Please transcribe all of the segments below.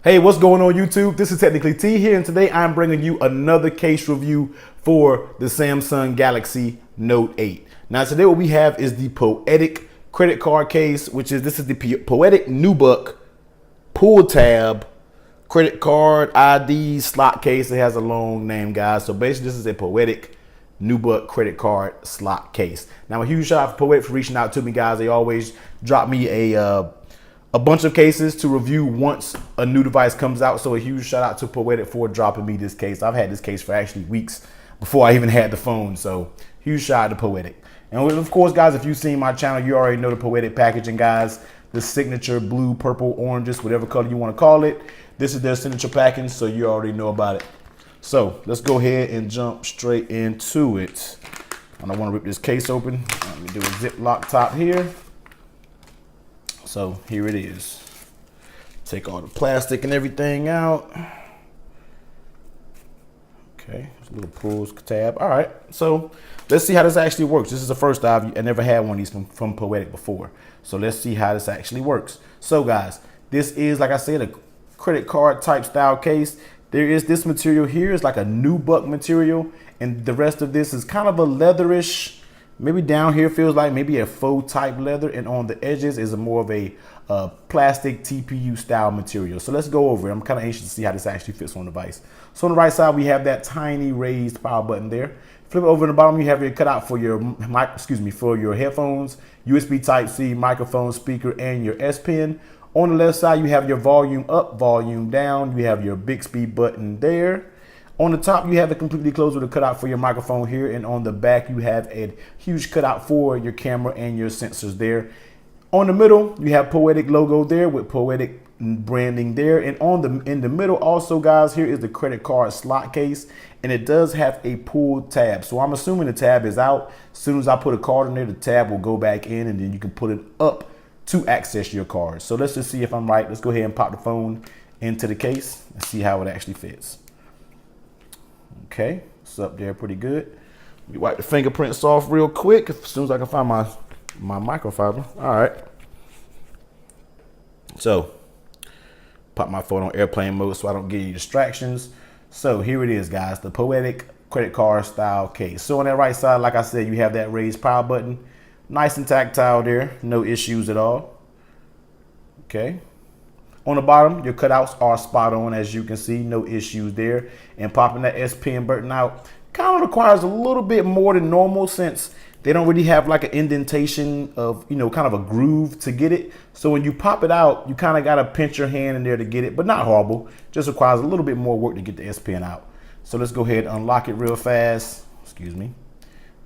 Hey, what's going on YouTube? This is Technically T here, and today I'm bringing you another case review for the Samsung Galaxy Note 8. Now today what we have is the Poetic credit card case, this is the Poetic Nubuck pull tab credit card ID slot case. It has a long name, guys. So basically this is a Poetic Nubuck credit card slot case. Now a huge shout out for Poetic for reaching out to me, guys. They always drop me a bunch of cases to review once a new device comes out. So a huge shout out to Poetic for dropping me this case. I've had this case for actually weeks before I even had the phone. So huge shout out to Poetic. And of course, guys, if you've seen my channel, you already know the Poetic packaging, guys. The signature blue, purple, oranges, whatever color you want to call it. This is their signature package, so you already know about it. So let's go ahead and jump straight into it. I don't want to rip this case open. Let me do a Ziploc top here. So here it is. Take all the plastic and everything out. Okay, there's a little pulls tab. All right, so let's see how this actually works. This is the first time I never had one of these from Poetic before. So let's see how this actually works. So guys, this is, like I said, a credit card type style case. There is this material here. It's like a Nubuck material, and the rest of this is kind of a leatherish. Maybe down here feels like maybe a faux type leather, and on the edges is more of a plastic TPU style material. So let's go over it. I'm kind of anxious to see how this actually fits on the device. So on the right side, we have that tiny raised power button there. Flip it over to the bottom, you have your cutout for your for your headphones, USB Type-C, microphone, speaker, and your S Pen. On the left side, you have your volume up, volume down. You have your Bixby button there. On the top, you have it completely closed with a cutout for your microphone here. And on the back, you have a huge cutout for your camera and your sensors there. On the middle, you have Poetic logo there with Poetic branding there. And in the middle also, guys, here is the credit card slot case. And it does have a pull tab. So I'm assuming the tab is out. As soon as I put a card in there, the tab will go back in, and then you can put it up to access your card. So let's just see if I'm right. Let's go ahead and pop the phone into the case and see how it actually fits. Okay, it's up there pretty good. Let me wipe the fingerprints off real quick as soon as I can find my microfiber. All right. So, pop my phone on airplane mode so I don't get any distractions. So here it is, guys, the Poetic credit card style case. So on that right side, like I said, you have that raised power button. Nice and tactile there, no issues at all. Okay. On the bottom, your cutouts are spot on, as you can see, no issues there. And popping that S Pen button out kind of requires a little bit more than normal, since they don't really have like an indentation of, kind of a groove to get it. So when you pop it out, you kind of got to pinch your hand in there to get it, but not horrible. Just requires a little bit more work to get the S Pen out. So let's go ahead and unlock it real fast. Excuse me.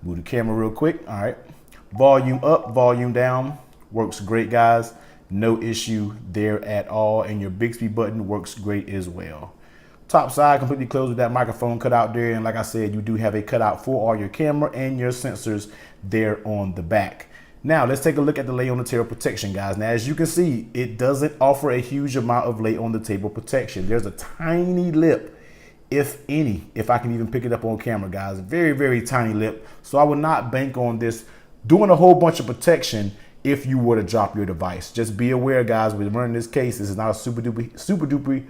Move the camera real quick. All right. Volume up, volume down. Works great, guys. No issue there at all. And your Bixby button works great as well. Top side completely closed with that microphone cutout there. And like I said, you do have a cutout for all your camera and your sensors there on the back. Now let's take a look at the lay on the table protection, guys. Now, as you can see, it doesn't offer a huge amount of lay on the table protection. There's a tiny lip, if any, if I can even pick it up on camera, guys. Very, very tiny lip. So I would not bank on this doing a whole bunch of protection if you were to drop your device. Just be aware, guys, when running this case, this is not a super duper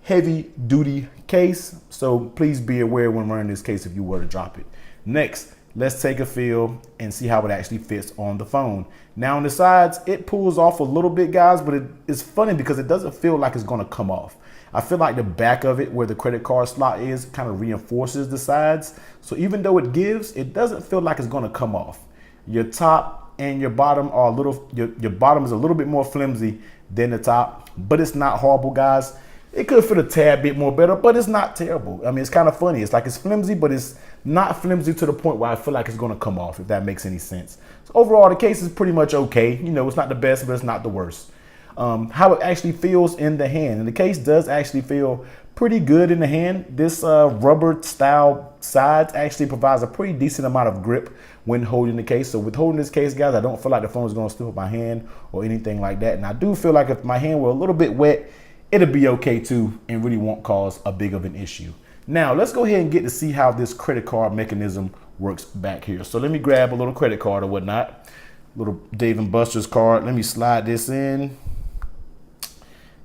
heavy duty case. So please be aware when running this case if you were to drop it. Next, let's take a feel and see how it actually fits on the phone. Now on the sides, it pulls off a little bit, guys, but it's funny because it doesn't feel like it's gonna come off. I feel like the back of it, where the credit card slot is, kind of reinforces the sides. So even though it gives, it doesn't feel like it's gonna come off. Your top and your bottom are your bottom is a little bit more flimsy than the top, but it's not horrible, guys. It could fit a tad bit more better, but it's not terrible. I mean, it's kind of funny. It's like it's flimsy, but it's not flimsy to the point where I feel like it's going to come off, if that makes any sense. So overall, the case is pretty much okay. It's not the best, but it's not the worst. How it actually feels in the hand, and the case does actually feel pretty good in the hand. This rubber style sides actually provides a pretty decent amount of grip when holding the case. So with holding this case, guys, I don't feel like the phone is going to slip up my hand or anything like that. And I do feel like if my hand were a little bit wet, it'll be okay too, and really won't cause a big of an issue. Now let's go ahead and get to see how this credit card mechanism works back here. So let me grab a little credit card or whatnot, little Dave & Buster's card. Let me slide this in.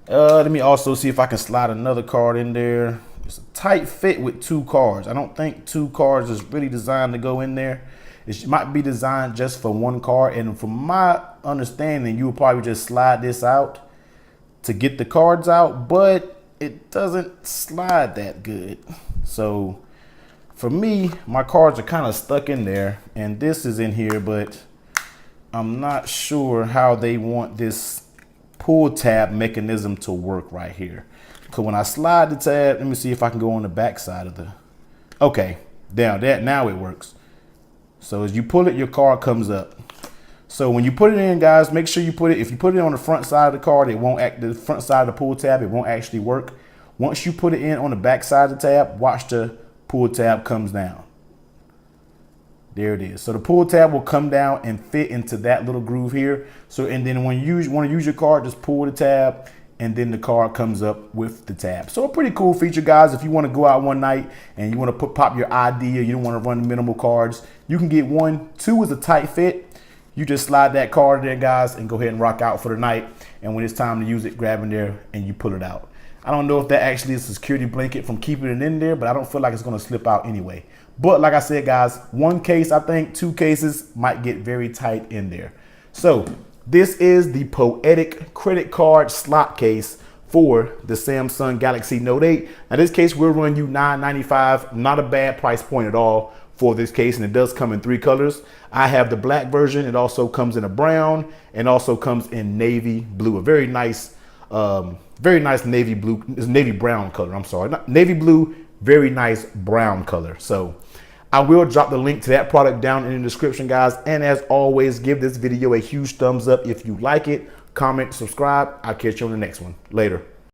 Let me also see if I can slide another card in there. It's a tight fit with 2 cards. I don't think 2 cards is really designed to go in there. It might be designed just for 1 card. And from my understanding, you will probably just slide this out to get the cards out, but it doesn't slide that good. So for me, my cards are kind of stuck in there, and this is in here, but I'm not sure how they want this pull tab mechanism to work right here. Because when I slide the tab, let me see if I can go on the back side of the, okay, now it works. So as you pull it, your card comes up. So when you put it in, guys, make sure you put it, if you put it on the front side of the card, it won't act, the front side of the pull tab, it won't actually work. Once you put it in on the back side of the tab, watch the pull tab comes down. There it is. So the pull tab will come down and fit into that little groove here. So, and then when you want to use your card, just pull the tab and then the card comes up with the tab. So a pretty cool feature, guys. If you want to go out one night and you want to pop your ID, or you don't want to run minimal cards, you can get 1. 2 is a tight fit. You just slide that card there, guys, and go ahead and rock out for the night. And when it's time to use it, grab in there and you pull it out. I don't know if that actually is a security blanket from keeping it in there, but I don't feel like it's going to slip out anyway. But like I said, guys, 1 case, I think 2 cases might get very tight in there. So this is the Poetic credit card slot case for the Samsung Galaxy Note 8. Now this case will run you $995, not a bad price point at all for this case, and it does come in 3 colors. I have the black version. It also comes in a brown and also comes in navy blue, a very nice navy blue, navy brown color. I'm sorry, not navy blue, very nice brown color. So I will drop the link to that product down in the description, guys. And as always, give this video a huge thumbs up if you like it. Comment, subscribe. I'll catch you on the next one. Later.